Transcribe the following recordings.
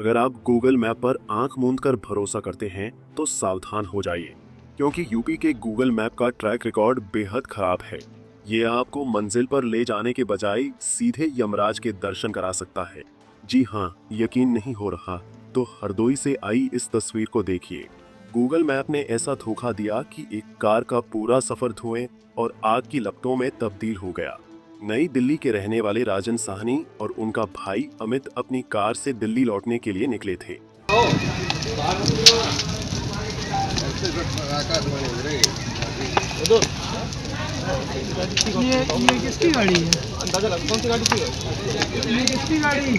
अगर आप Google map पर आंख मूंद कर भरोसा करते हैं तो सावधान हो जाइए, क्योंकि यूपी के गूगल मैप का ट्रैक रिकॉर्ड बेहद खराब है। ये आपको मंजिल पर ले जाने के बजाय सीधे यमराज के दर्शन करा सकता है। जी हाँ, यकीन नहीं हो रहा तो हरदोई से आई इस तस्वीर को देखिए। गूगल मैप ने ऐसा धोखा दिया कि एक कार का पूरा सफर धुएं और आग की लपटों में तब्दील हो गया। नई दिल्ली के रहने वाले राजन साहनी और उनका भाई अमित अपनी कार से दिल्ली लौटने के लिए निकले थे। ये किसकी गाड़ी है? अंदाजा लगा कौन सी गाड़ी थी? ये किसकी गाड़ी?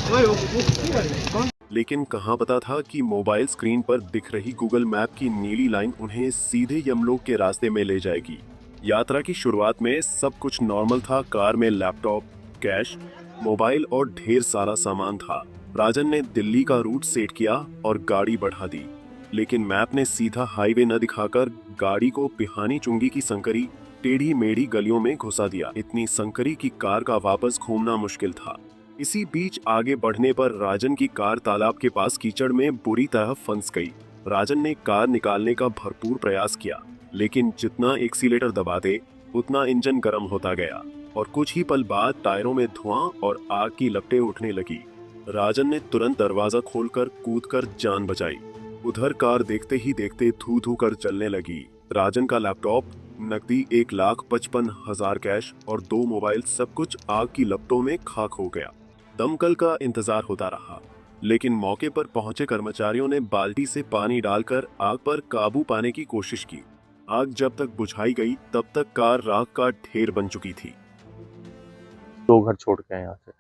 अरे वो किसकी गाड़ी? कौन? लेकिन कहाँ पता था कि मोबाइल स्क्रीन पर दिख रही गूगल मैप की नीली लाइन उन्हें सीधे यमलोक के रास्ते में ले जाएगी। यात्रा की शुरुआत में सब कुछ नॉर्मल था। कार में लैपटॉप, कैश, मोबाइल और ढेर सारा सामान था। राजन ने दिल्ली का रूट सेट किया और गाड़ी बढ़ा दी, लेकिन मैप ने सीधा हाईवे न दिखाकर गाड़ी को पिहानी चुंगी की संकरी टेढ़ी मेढ़ी गलियों में घुसा दिया। इतनी संकरी की कार का वापस घूमना मुश्किल था। इसी बीच आगे बढ़ने पर राजन की कार तालाब के पास कीचड़ में बुरी तरह फंस गई। राजन ने कार निकालने का भरपूर प्रयास किया, लेकिन जितना एक्सीलेटर दबाते उतना इंजन गर्म होता गया और कुछ ही पल बाद टायरों में धुआं और आग की लपटें उठने लगी। राजन ने तुरंत दरवाजा खोलकर कूदकर जान बचाई। उधर कार देखते ही देखते धू धू कर चलने लगी। राजन का लैपटॉप, नकदी 1,55,000 कैश और 2 मोबाइल, सब कुछ आग की लपटों में खाक हो गया। दमकल का इंतजार होता रहा, लेकिन मौके पर पहुंचे कर्मचारियों ने बाल्टी से पानी डालकर आग पर काबू पाने की कोशिश की। आग जब तक बुझाई गई तब तक कार राख का ढेर बन चुकी थी। 2 घर छोड़ के आए यहाँ से,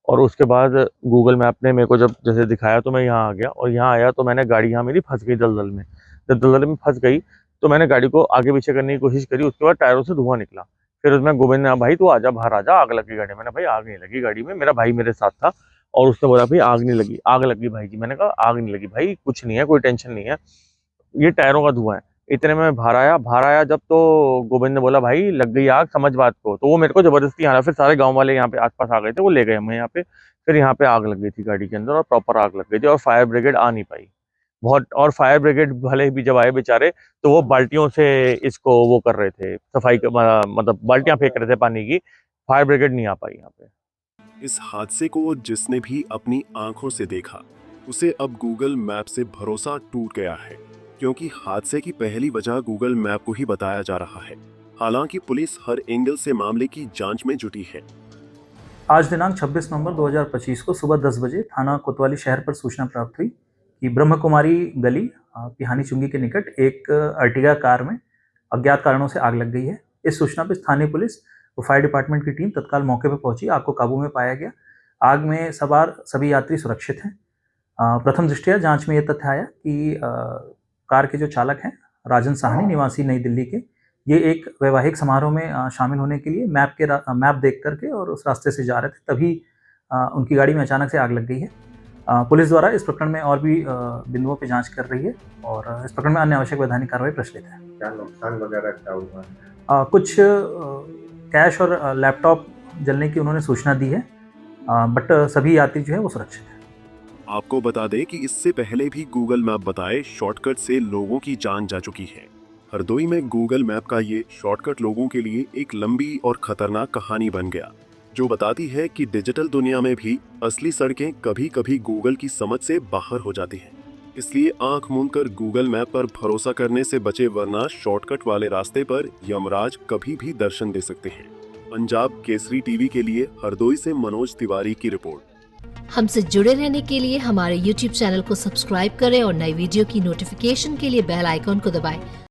और उसके बाद गूगल मैप ने मेरे को जब जैसे दिखाया तो मैं यहाँ आ गया, और यहाँ आया तो मैंने गाड़ी यहाँ मेरी फंस गई दलदल में। जब दलदल में फंस गई तो मैंने गाड़ी को आगे पीछे करने की कोशिश करी। उसके बाद टायरों से धुआं निकला। फिर उसमें गोविंद ने, भाई तू आजा, बाहर आजा, आग लगी गाड़ी में। मैंने, भाई आग नहीं लगी गाड़ी में, मेरा भाई मेरे साथ था। और उसने बोला, भाई आग नहीं लगी। आग लगी भाई जी। मैंने कहा आग नहीं लगी भाई, कुछ नहीं है, कोई टेंशन नहीं है, ये टायरों का धुआं है। इतने में बाहर आया जब, तो गोविंद ने बोला, भाई लग गई आग, समझ बात को। तो वो मेरे को जबरदस्ती आना, फिर सारे गांव वाले यहाँ पे आसपास आ गए थे, वो ले गए हमें यहाँ पे। फिर यहाँ पे आग लग गई थी गाड़ी के अंदर, और प्रॉपर आग लग गई थी, और फायर ब्रिगेड आ नहीं पाई बहुत। और फायर ब्रिगेड भले भी जब आए बेचारे, तो वो बाल्टियों से इसको वो कर रहे थे, सफाई मतलब बाल्टियां फेंक रहे थे पानी की। फायर ब्रिगेड नहीं आ पाई यहाँ पे। इस हादसे को जिसने भी अपनी आंखों से देखा, उसे अब गूगल मैप से भरोसा टूट गया है, क्योंकि हादसे की पहली वजह गूगल मैप को ही बताया जा रहा है। हालांकि पुलिस हर एंगल से मामले की जांच में जुटी है। आज दिनांक 26 नवंबर 2025 को सुबह 10 बजे थाना कोतवाली शहर पर सूचना प्राप्त हुई कि ब्रह्म कुमारी गली पिहानी चुंगी के निकट एक अर्टिगा कार में अज्ञात कारणों से आग लग गई है। इस सूचना पर स्थानीय पुलिस और फायर डिपार्टमेंट की टीम तत्काल मौके पर पहुंची। आग को काबू में पाया गया। आग में सवार सभी यात्री सुरक्षित हैं। प्रथम दृष्टया जांच में यह तथ्य आया कि कार के जो चालक हैं राजन साहनी, निवासी नई दिल्ली के, ये एक वैवाहिक समारोह में शामिल होने के लिए मैप देख करके और उस रास्ते से जा रहे थे, तभी उनकी गाड़ी में अचानक से आग लग गई है। पुलिस द्वारा इस प्रकरण में और भी बिंदुओं पर जांच कर रही है, और इस प्रकरण में अन्य आवश्यक वैधानिक कार्रवाई प्रचलित है। क्या नुकसान वगैरह क्या हुआ? कुछ कैश और लैपटॉप जलने की उन्होंने सूचना दी है, बट सभी यात्री जो है वो सुरक्षित है। आपको बता दें कि इससे पहले भी गूगल मैप बताए शॉर्टकट से लोगों की जान जा चुकी है। हरदोई में गूगल मैप का ये शॉर्टकट लोगों के लिए एक लंबी और खतरनाक कहानी बन गया, जो बताती है कि डिजिटल दुनिया में भी असली सड़कें कभी कभी गूगल की समझ से बाहर हो जाती हैं। इसलिए आंख मूंद कर गूगल मैप पर भरोसा करने से बचे, वरना शॉर्टकट वाले रास्ते पर यमराज कभी भी दर्शन दे सकते हैं। पंजाब केसरी टीवी के लिए हरदोई से मनोज तिवारी की रिपोर्ट। हमसे जुड़े रहने के लिए हमारे YouTube चैनल को सब्सक्राइब करें और नई वीडियो की नोटिफिकेशन के लिए बेल आइकॉन को दबाएं।